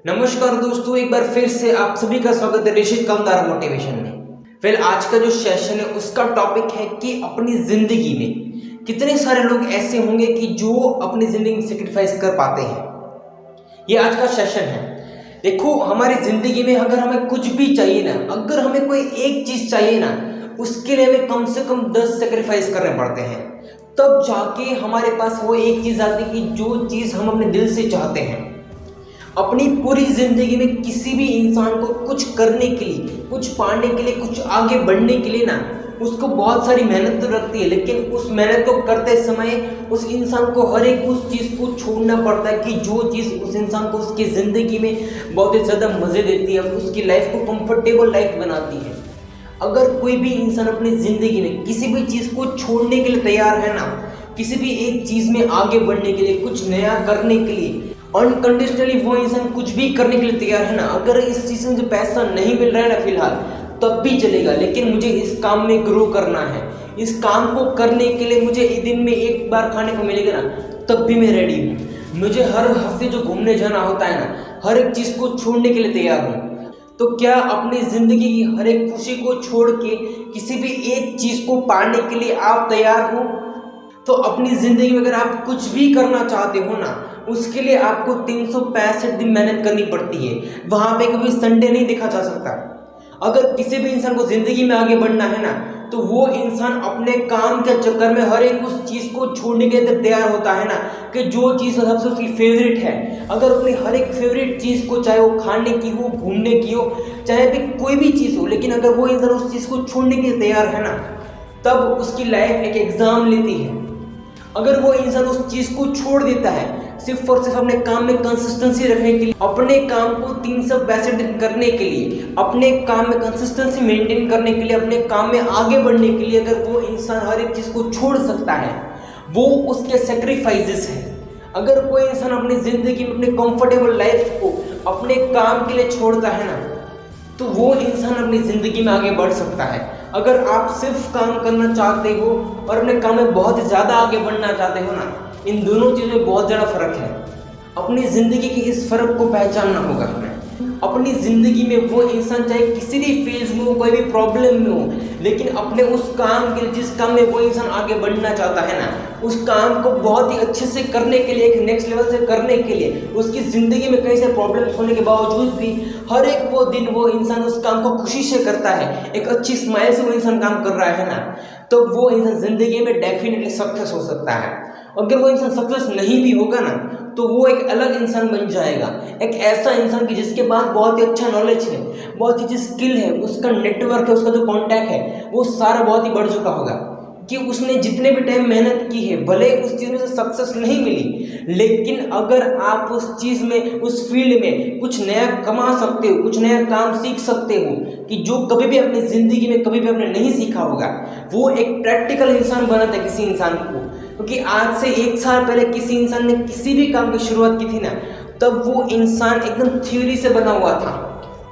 नमस्कार दोस्तों, एक बार फिर से आप सभी का स्वागत है ऋषित कामदार मोटिवेशन में। आज का जो सेशन है उसका टॉपिक है कि अपनी जिंदगी में कितने सारे लोग ऐसे होंगे कि जो अपनी जिंदगी में सेक्रीफाइस कर पाते हैं। ये आज का सेशन है। देखो, हमारी जिंदगी में अगर हमें कुछ भी चाहिए ना, अगर हमें कोई एक चीज चाहिए ना, उसके लिए हमें कम से कम 10 सेक्रीफाइस करने पड़ते हैं, तब जाके हमारे पास वो एक चीज आती है कि जो चीज हम अपने दिल से चाहते हैं। अपनी पूरी जिंदगी में किसी भी इंसान को कुछ करने के लिए, कुछ पाने के लिए, कुछ आगे बढ़ने के लिए ना, उसको बहुत सारी मेहनत तो लगती है, लेकिन उस मेहनत को करते समय उस इंसान को हर एक उस चीज़ को छोड़ना पड़ता है कि जो चीज़ उस इंसान को उसकी ज़िंदगी में बहुत ही ज़्यादा मज़े देती है, उसकी लाइफ को कंफर्टेबल लाइफ बनाती है। अगर कोई भी इंसान अपनी ज़िंदगी में किसी भी चीज़ को छोड़ने के लिए तैयार है ना, किसी भी एक चीज़ में आगे बढ़ने के लिए, कुछ नया करने के लिए, अनकंडीशनली वो इंसान कुछ भी करने के लिए तैयार है ना, अगर इस चीज़ से मुझे पैसा नहीं मिल रहा है ना फिलहाल, तब भी चलेगा, लेकिन मुझे इस काम में ग्रो करना है, इस काम को करने के लिए मुझे दिन में एक बार खाने को मिलेगा ना, तब भी मैं रेडी हूँ। मुझे हर हफ्ते जो घूमने जाना होता है ना, हर एक चीज़ को छोड़ने के लिए तैयार हूँ। तो क्या अपनी ज़िंदगी की हर एक खुशी को छोड़ के किसी भी एक चीज़ को पाने के लिए आप तैयार हो? तो अपनी ज़िंदगी में अगर आप कुछ भी करना चाहते हो ना, उसके लिए आपको 365 दिन मेहनत करनी पड़ती है। वहाँ पे कभी संडे नहीं देखा जा सकता। अगर किसी भी इंसान को ज़िंदगी में आगे बढ़ना है ना, तो वो इंसान अपने काम के चक्कर में हर एक उस चीज़ को छोड़ने के लिए तैयार होता है ना, कि जो चीज़ सबसे उसकी फेवरेट है। अगर अपनी हर एक फेवरेट चीज़ को, चाहे वो खाने की हो, घूमने की हो, चाहे भी कोई भी चीज़ हो, लेकिन अगर वो इंसान उस चीज़ को छोड़ने के लिए तैयार है ना, तब उसकी लाइफ एक एग्ज़ाम लेती है। अगर वो इंसान उस चीज़ को छोड़ देता है सिर्फ और सिर्फ अपने काम में कंसिस्टेंसी रखने के लिए, अपने काम को 365 दिन करने के लिए, अपने काम में कंसिस्टेंसी मेंटेन करने के लिए, अपने काम में आगे बढ़ने के लिए, अगर वो इंसान हर एक चीज़ को छोड़ सकता है, वो उसके सेक्रीफाइसेस है। अगर कोई इंसान अपनी ज़िंदगी में अपने कंफर्टेबल लाइफ को अपने काम के लिए छोड़ता है ना, तो वो इंसान अपनी ज़िंदगी में आगे बढ़ सकता है। अगर आप सिर्फ काम करना चाहते हो और अपने काम में बहुत ज़्यादा आगे बढ़ना चाहते हो ना, इन दोनों चीज़ों में बहुत ज़्यादा फर्क है। अपनी ज़िंदगी के इस फर्क को पहचानना होगा हमें। अपनी ज़िंदगी में वो इंसान चाहे किसी भी फेज में हो, कोई भी प्रॉब्लम में हो, लेकिन अपने उस काम के लिए, जिस काम में वो इंसान आगे बढ़ना चाहता है ना, उस काम को बहुत ही अच्छे से करने के लिए, एक नेक्स्ट लेवल से करने के लिए, उसकी ज़िंदगी में कई सारे प्रॉब्लम्स होने के बावजूद भी हर एक वो दिन वो इंसान उस काम को खुशी से करता है, एक अच्छी स्माइल से वो इंसान काम कर रहा है ना, तो वो इंसान ज़िंदगी में डेफिनेटली सक्सेस हो सकता है। अगर वो इंसान सक्सेस नहीं भी होगा ना, तो वो एक अलग इंसान बन जाएगा, एक ऐसा इंसान कि जिसके पास बहुत ही अच्छा नॉलेज है, बहुत ही अच्छी स्किल है, उसका नेटवर्क है, उसका जो कॉन्टैक्ट है, वो सारा बहुत ही बढ़ चुका होगा, कि उसने जितने भी टाइम मेहनत की है, भले उस चीज़ में सक्सेस नहीं मिली, लेकिन अगर आप उस चीज़ में, उस फील्ड में कुछ नया कमा सकते हो, कुछ नया काम सीख सकते हो, कि जो कभी भी अपनी ज़िंदगी में कभी भी आपने नहीं सीखा होगा, वो एक प्रैक्टिकल इंसान बनाता है किसी इंसान को। क्योंकि आज से 1 साल पहले किसी इंसान ने किसी भी काम की शुरुआत की थी ना, तब वो इंसान एकदम थ्योरी से बना हुआ था।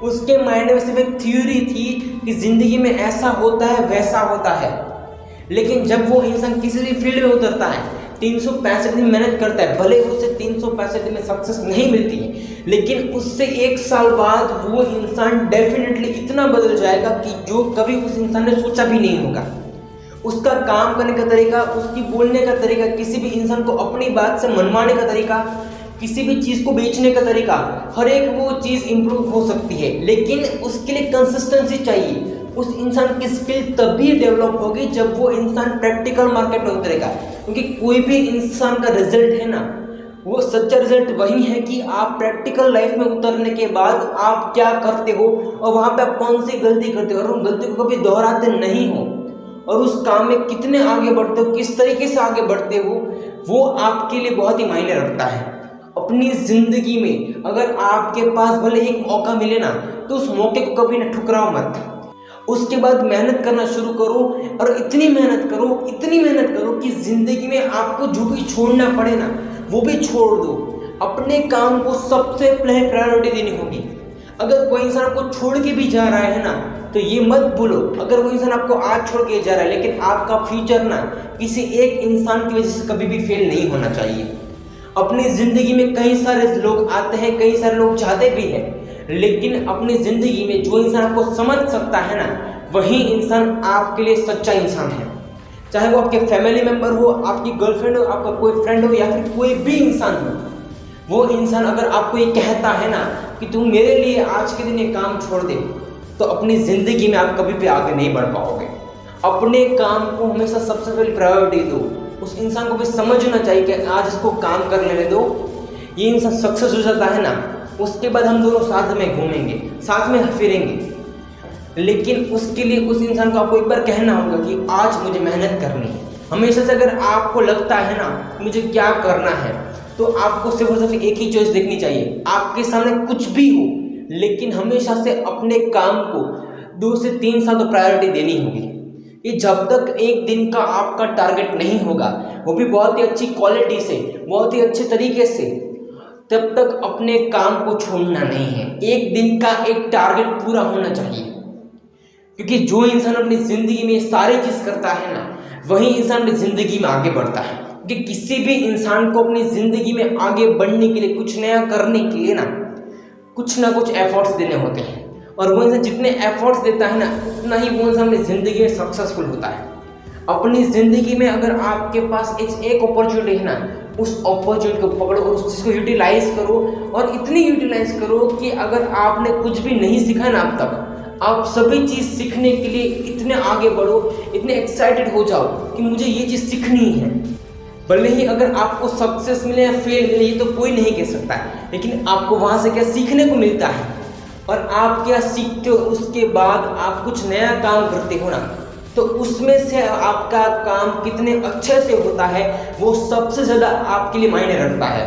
उसके माइंड में सिर्फ एक थ्योरी थी कि ज़िंदगी में ऐसा होता है, वैसा होता है। लेकिन जब वो इंसान किसी भी फील्ड में उतरता है, 365 दिन मेहनत करता है, भले उसे 365 दिन में सक्सेस नहीं मिलती है, लेकिन उससे 1 साल बाद वो इंसान डेफिनेटली इतना बदल जाएगा कि जो कभी उस इंसान ने सोचा भी नहीं होगा। उसका काम करने का तरीका, उसकी बोलने का तरीका, किसी भी इंसान को अपनी बात से मनवाने का तरीका, किसी भी चीज़ को बेचने का तरीका, हर एक वो चीज़ इम्प्रूव हो सकती है, लेकिन उसके लिए कंसिस्टेंसी चाहिए। उस इंसान की स्किल तभी डेवलप होगी जब वो इंसान प्रैक्टिकल मार्केट में उतरेगा। क्योंकि कोई भी इंसान का रिजल्ट है ना, वो सच्चा रिजल्ट वही है कि आप प्रैक्टिकल लाइफ में उतरने के बाद आप क्या करते हो और वहाँ पे आप कौन सी गलती करते हो और उन गलती को कभी दोहराते नहीं हो, और उस काम में कितने आगे बढ़ते हो, किस तरीके से आगे बढ़ते हो, वो आपके लिए बहुत ही मायने रखता है। अपनी ज़िंदगी में अगर आपके पास भले एक मौका मिले ना, तो उस मौके को कभी ना ठुकराओ मत। उसके बाद मेहनत करना शुरू करो, और इतनी मेहनत करो, इतनी मेहनत करो कि ज़िंदगी में आपको जो भी छोड़ना पड़े ना, वो भी छोड़ दो। अपने काम को सबसे पहले प्रायोरिटी देनी होगी। अगर कोई इंसान आपको छोड़ के भी जा रहा है ना, तो ये मत भूलो, अगर वो इंसान आपको आज छोड़ के जा रहा है, लेकिन आपका फ्यूचर ना किसी एक इंसान की वजह से कभी भी फेल नहीं होना चाहिए। अपनी ज़िंदगी में कई सारे लोग आते हैं, कई सारे लोग जाते भी हैं, लेकिन अपनी ज़िंदगी में जो इंसान आपको समझ सकता है ना, वही इंसान आपके लिए सच्चा इंसान है। चाहे वो आपके फैमिली मेम्बर हो, आपकी गर्लफ्रेंड हो, आपका कोई फ्रेंड हो, या फिर कोई भी इंसान हो, वो इंसान अगर आपको ये कहता है ना कि तुम मेरे लिए आज के दिन ये काम छोड़ दे, तो अपनी ज़िंदगी में आप कभी भी आगे नहीं बढ़ पाओगे। अपने काम को हमेशा सबसे पहले प्रायोरिटी दो। उस इंसान को भी समझना चाहिए कि आज इसको काम कर लेने दो, ये इंसान सक्सेस हो जाता है ना, उसके बाद हम दोनों साथ में घूमेंगे, साथ में फिरेंगे। लेकिन उसके लिए उस इंसान को आपको एक बार कहना होगा कि आज मुझे मेहनत करनी है। हमेशा से अगर आपको लगता है ना मुझे क्या करना है, तो आपको सिर्फ और सिर्फ एक ही चॉइस देखनी चाहिए। आपके सामने कुछ भी हो, लेकिन हमेशा से अपने काम को 2 से 3 साल तो प्रायोरिटी देनी होगी। ये जब तक एक दिन का आपका टारगेट नहीं होगा, वो भी बहुत ही अच्छी क्वालिटी से, बहुत ही अच्छे तरीके से, तब तक अपने काम को छोड़ना नहीं है। एक दिन का एक टारगेट पूरा होना चाहिए, क्योंकि जो इंसान अपनी ज़िंदगी में सारी चीज़ करता है ना, वही इंसान अपनी ज़िंदगी में आगे बढ़ता है। कि किसी भी इंसान को अपनी ज़िंदगी में आगे बढ़ने के लिए, कुछ नया करने के लिए ना कुछ एफर्ट्स देने होते हैं, और वो इंसान जितने एफर्ट्स देता है ना, उतना ही वो इंसान अपनी ज़िंदगी में सक्सेसफुल होता है। अपनी ज़िंदगी में अगर आपके पास एक अपॉर्चुनिटी है ना, उस अपॉर्चुनिटी को पकड़ो और उस चीज़ को यूटिलाइज़ करो, और इतनी यूटिलाइज़ करो कि अगर आपने कुछ भी नहीं सीखा ना अब तक, आप सभी चीज़ सीखने के लिए इतने आगे बढ़ो, इतने एक्साइटेड हो जाओ कि मुझे ये चीज़ सीखनी है। भले ही अगर आपको सक्सेस मिले या फेल मिले, ये तो कोई नहीं कह सकता है, लेकिन आपको वहाँ से क्या सीखने को मिलता है, और आप क्या सीखते हो, उसके बाद आप कुछ नया काम करते हो ना, तो उसमें से आपका काम कितने अच्छे से होता है, वो सबसे ज़्यादा आपके लिए मायने रखता है।